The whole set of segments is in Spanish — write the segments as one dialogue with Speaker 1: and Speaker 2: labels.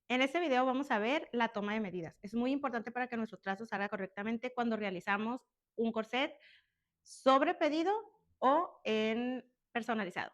Speaker 1: En este video vamos a ver la toma de medidas. Es muy importante para que nuestro trazo salga correctamente cuando realizamos un corset sobre pedido o en personalizado.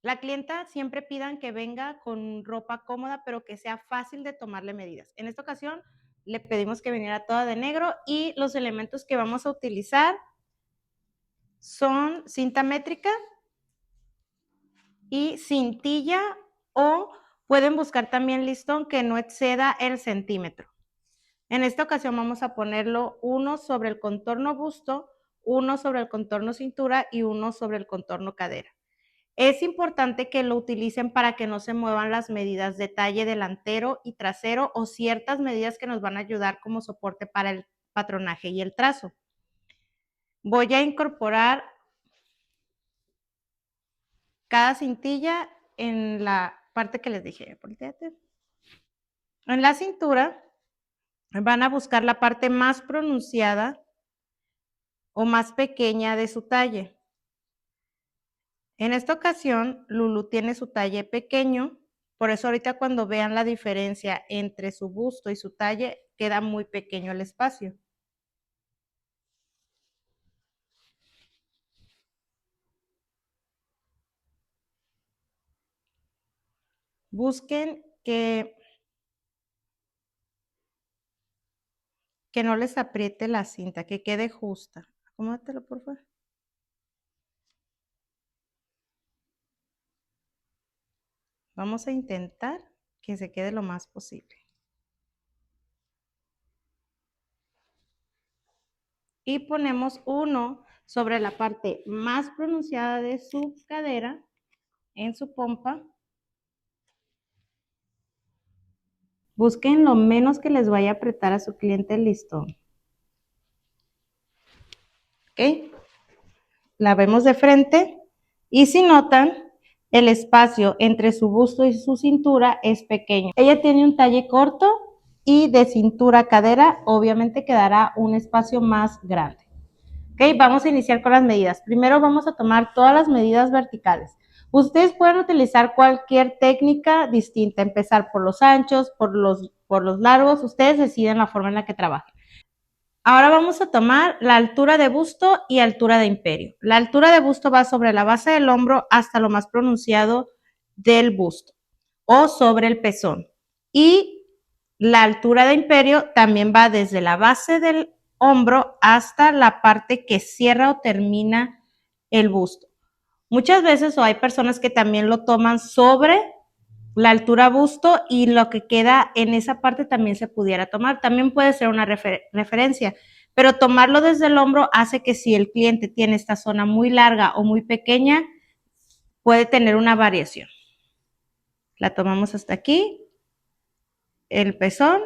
Speaker 1: La clienta siempre pidan que venga con ropa cómoda, pero que sea fácil de tomarle medidas. En esta ocasión le pedimos que viniera toda de negro y los elementos que vamos a utilizar son cinta métrica y cintilla, o pueden buscar también listón que no exceda el centímetro. En esta ocasión vamos a ponerlo uno sobre el contorno busto, uno sobre el contorno cintura y uno sobre el contorno cadera. Es importante que lo utilicen para que no se muevan las medidas de talle delantero y trasero o ciertas medidas que nos van a ayudar como soporte para el patronaje y el trazo. Voy a incorporar cada cintilla en la parte que les dije. En la cintura van a buscar la parte más pronunciada o más pequeña de su talle. En esta ocasión, Lulu tiene su talle pequeño, por eso ahorita cuando vean la diferencia entre su busto y su talle, queda muy pequeño el espacio. Busquen que no les apriete la cinta, que quede justa. Acomódatelo, por favor. Vamos a intentar que se quede lo más posible. Y ponemos uno sobre la parte más pronunciada de su cadera, en su pompa. Busquen lo menos que les vaya a apretar a su cliente el listón. ¿Ok? La vemos de frente y si notan, el espacio entre su busto y su cintura es pequeño. Ella tiene un talle corto y de cintura a cadera obviamente quedará un espacio más grande. Ok, vamos a iniciar con las medidas. Primero vamos a tomar todas las medidas verticales. Ustedes pueden utilizar cualquier técnica distinta, empezar por los anchos, por los largos, ustedes deciden la forma en la que trabajen. Ahora vamos a tomar la altura de busto y altura de imperio. La altura de busto va sobre la base del hombro hasta lo más pronunciado del busto o sobre el pezón. Y la altura de imperio también va desde la base del hombro hasta la parte que cierra o termina el busto. Muchas veces, o hay personas que también lo toman sobre la altura busto y lo que queda en esa parte también se pudiera tomar. También puede ser una referencia, pero tomarlo desde el hombro hace que si el cliente tiene esta zona muy larga o muy pequeña, puede tener una variación. La tomamos hasta aquí, el pezón,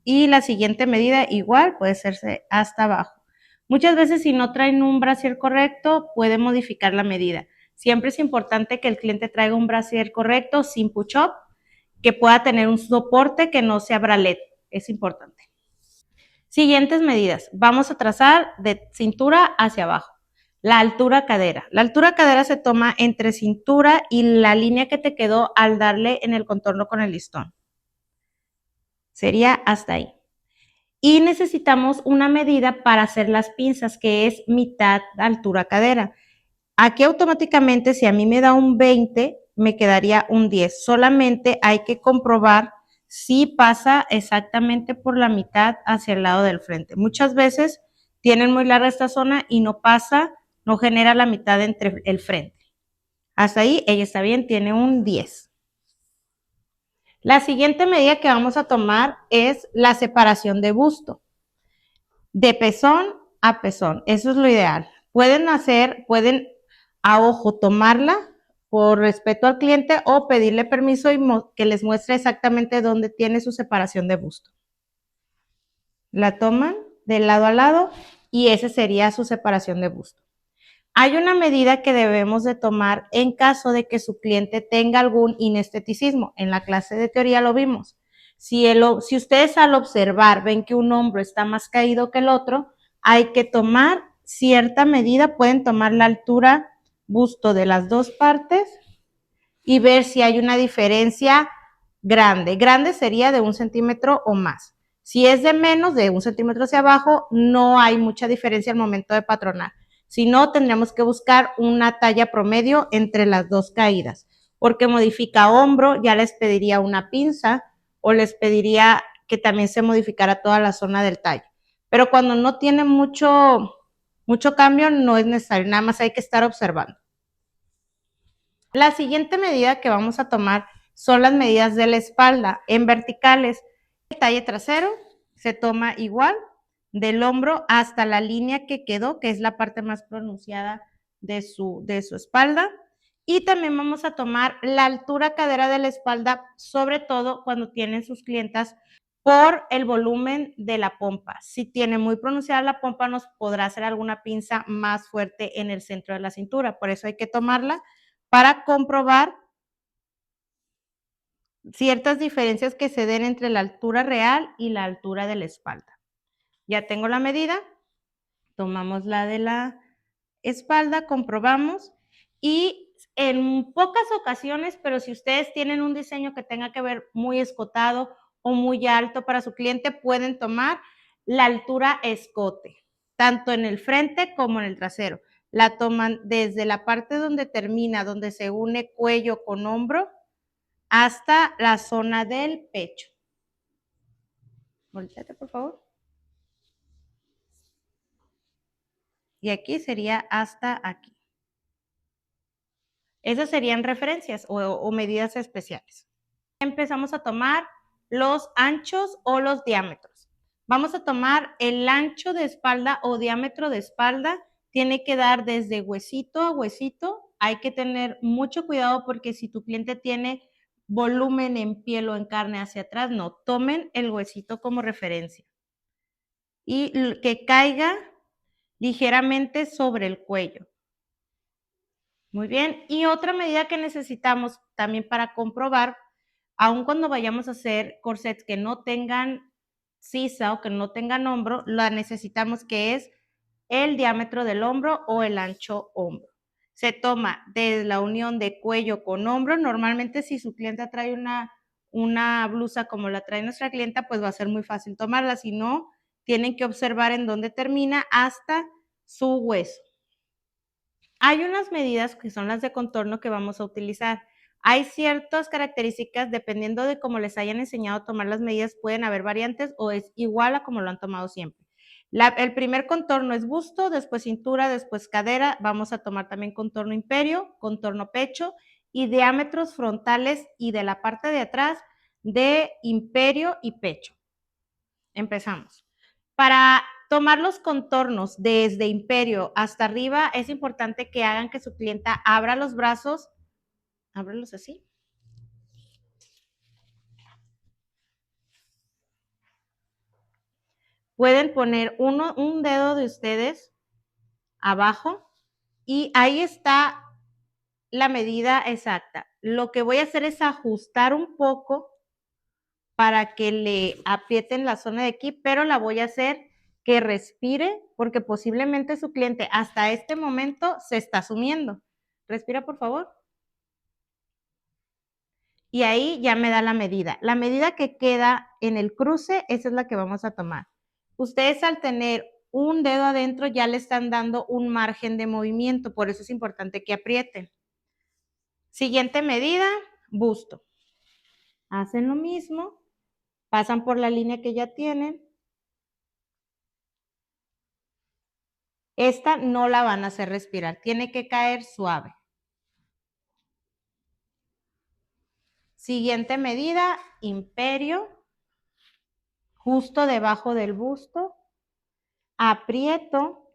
Speaker 1: y la siguiente medida igual puede hacerse hasta abajo. Muchas veces si no traen un brasier correcto, puede modificar la medida. Siempre es importante que el cliente traiga un brasier correcto, sin push-up, que pueda tener un soporte que no sea bralette. Es importante. Siguientes medidas. Vamos a trazar de cintura hacia abajo. La altura cadera. La altura cadera se toma entre cintura y la línea que te quedó al darle en el contorno con el listón. Sería hasta ahí. Y necesitamos una medida para hacer las pinzas, que es mitad altura cadera. Aquí automáticamente, si a mí me da un 20, me quedaría un 10. Solamente hay que comprobar si pasa exactamente por la mitad hacia el lado del frente. Muchas veces tienen muy larga esta zona y no pasa, no genera la mitad entre el frente. Hasta ahí ella está bien, tiene un 10. La siguiente medida que vamos a tomar es la separación de busto. De pezón a pezón, eso es lo ideal. Pueden a ojo tomarla por respeto al cliente o pedirle permiso y que les muestre exactamente dónde tiene su separación de busto. La toman de lado a lado y esa sería su separación de busto. Hay una medida que debemos de tomar en caso de que su cliente tenga algún inesteticismo. En la clase de teoría lo vimos. Si ustedes al observar ven que un hombro está más caído que el otro, hay que tomar cierta medida, pueden tomar la altura busto de las dos partes y ver si hay una diferencia grande. Grande sería de 1 centímetro o más. Si es de menos de 1 centímetro hacia abajo, no hay mucha diferencia al momento de patronar. Si no, tendríamos que buscar una talla promedio entre las dos caídas, porque modifica hombro, ya les pediría una pinza o les pediría que también se modificara toda la zona del tallo. Pero cuando no tiene mucho cambio, no es necesario, nada más hay que estar observando. La siguiente medida que vamos a tomar son las medidas de la espalda en verticales. El talle trasero se toma igual del hombro hasta la línea que quedó, que es la parte más pronunciada de su espalda. Y también vamos a tomar la altura cadera de la espalda, sobre todo cuando tienen sus clientas, por el volumen de la pompa. Si tiene muy pronunciada la pompa, nos podrá hacer alguna pinza más fuerte en el centro de la cintura. Por eso hay que tomarla para comprobar ciertas diferencias que se den entre la altura real y la altura de la espalda. Ya tengo la medida, tomamos la de la espalda, comprobamos y en pocas ocasiones, pero si ustedes tienen un diseño que tenga que ver muy escotado o muy alto para su cliente, pueden tomar la altura escote, tanto en el frente como en el trasero. La toman desde la parte donde termina, donde se une cuello con hombro, hasta la zona del pecho. Volteate, por favor. Y aquí sería hasta aquí. Esas serían referencias o medidas especiales. Empezamos a tomar los anchos o los diámetros. Vamos a tomar el ancho de espalda o diámetro de espalda. Tiene que dar desde huesito a huesito. Hay que tener mucho cuidado porque si tu cliente tiene volumen en piel o en carne hacia atrás, no, tomen el huesito como referencia. Y que caiga ligeramente sobre el cuello. Muy bien. Y otra medida que necesitamos también para comprobar, aun cuando vayamos a hacer corsets que no tengan sisa o que no tengan hombro, la necesitamos, que es el diámetro del hombro o el ancho hombro. Se toma desde la unión de cuello con hombro. Normalmente si su clienta trae una blusa como la trae nuestra clienta, pues va a ser muy fácil tomarla. Si no, tienen que observar en dónde termina hasta su hueso. Hay unas medidas que son las de contorno que vamos a utilizar. Hay ciertas características, dependiendo de cómo les hayan enseñado a tomar las medidas, pueden haber variantes o es igual a como lo han tomado siempre. El primer contorno es busto, después cintura, después cadera. Vamos a tomar también contorno imperio, contorno pecho y diámetros frontales y de la parte de atrás de imperio y pecho. Empezamos. Para tomar los contornos desde imperio hasta arriba, es importante que hagan que su clienta abra los brazos, ábrelos así. Pueden poner un dedo de ustedes abajo y ahí está la medida exacta. Lo que voy a hacer es ajustar un poco para que le aprieten la zona de aquí, pero la voy a hacer que respire porque posiblemente su cliente hasta este momento se está sumiendo. Respira, por favor. Y ahí ya me da la medida. La medida que queda en el cruce, esa es la que vamos a tomar. Ustedes al tener un dedo adentro ya le están dando un margen de movimiento, por eso es importante que aprieten. Siguiente medida, busto. Hacen lo mismo, pasan por la línea que ya tienen. Esta no la van a hacer respirar, tiene que caer suave. Siguiente medida, imperio, justo debajo del busto. Aprieto,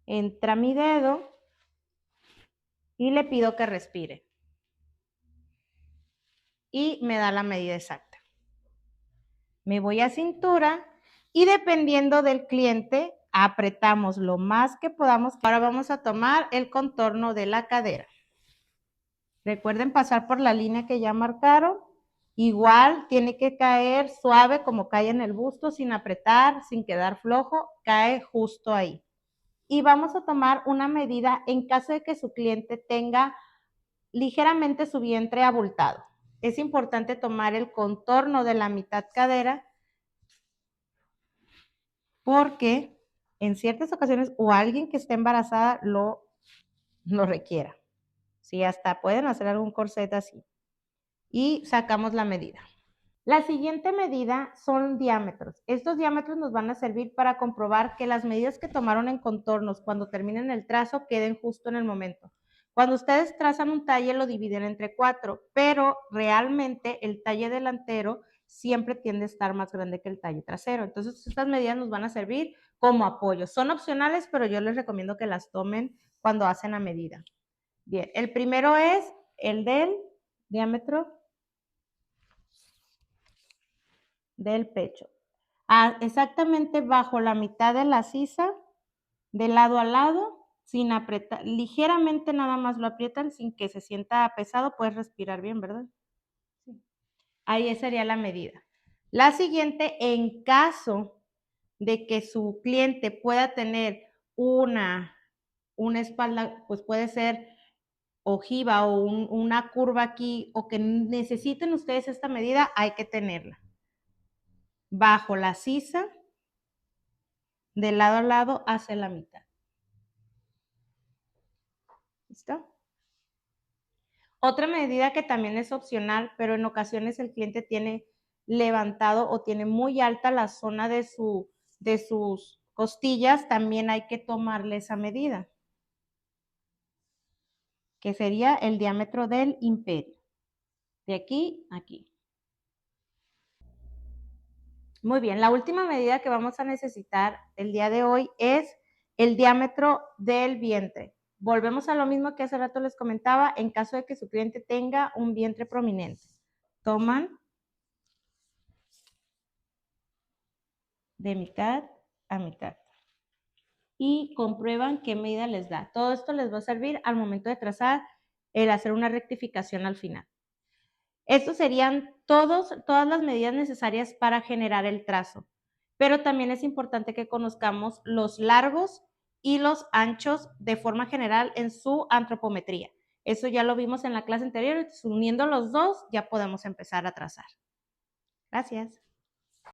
Speaker 1: entra mi dedo y le pido que respire. Y me da la medida exacta. Me voy a cintura y dependiendo del cliente, apretamos lo más que podamos. Ahora vamos a tomar el contorno de la cadera. Recuerden pasar por la línea que ya marcaron. Igual tiene que caer suave como cae en el busto, sin apretar, sin quedar flojo, cae justo ahí. Y vamos a tomar una medida en caso de que su cliente tenga ligeramente su vientre abultado. es importante tomar el contorno de la mitad cadera porque en ciertas ocasiones o alguien que esté embarazada lo requiera. Sí, hasta pueden hacer algún corset así. Y sacamos la medida. La siguiente medida son diámetros. Estos diámetros nos van a servir para comprobar que las medidas que tomaron en contornos cuando terminen el trazo queden justo en el momento. Cuando ustedes trazan un talle lo dividen entre 4, pero realmente el talle delantero siempre tiende a estar más grande que el talle trasero. Entonces estas medidas nos van a servir como apoyo. Son opcionales, pero yo les recomiendo que las tomen cuando hacen a medida. Bien, el primero es el del diámetro del pecho. Exactamente bajo la mitad de la sisa, de lado a lado, sin apretar, ligeramente nada más lo aprietan sin que se sienta pesado, puedes respirar bien, ¿verdad? Sí. Ahí sería la medida. La siguiente, en caso de que su cliente pueda tener una espalda, pues puede ser ojiva o una curva aquí, o que necesiten ustedes esta medida, hay que tenerla. Bajo la sisa, de lado a lado hacia la mitad. ¿Listo? Otra medida que también es opcional, pero en ocasiones el cliente tiene levantado o tiene muy alta la zona de sus costillas, también hay que tomarle esa medida, que sería el diámetro del imperio, de aquí a aquí. Muy bien, la última medida que vamos a necesitar el día de hoy es el diámetro del vientre. Volvemos a lo mismo que hace rato les comentaba, en caso de que su cliente tenga un vientre prominente. Toman de mitad a mitad y comprueban qué medida les da. Todo esto les va a servir al momento de trazar, el hacer una rectificación al final. Estos serían todas las medidas necesarias para generar el trazo, pero también es importante que conozcamos los largos y los anchos de forma general en su antropometría. Eso ya lo vimos en la clase anterior, uniendo los dos ya podemos empezar a trazar. Gracias.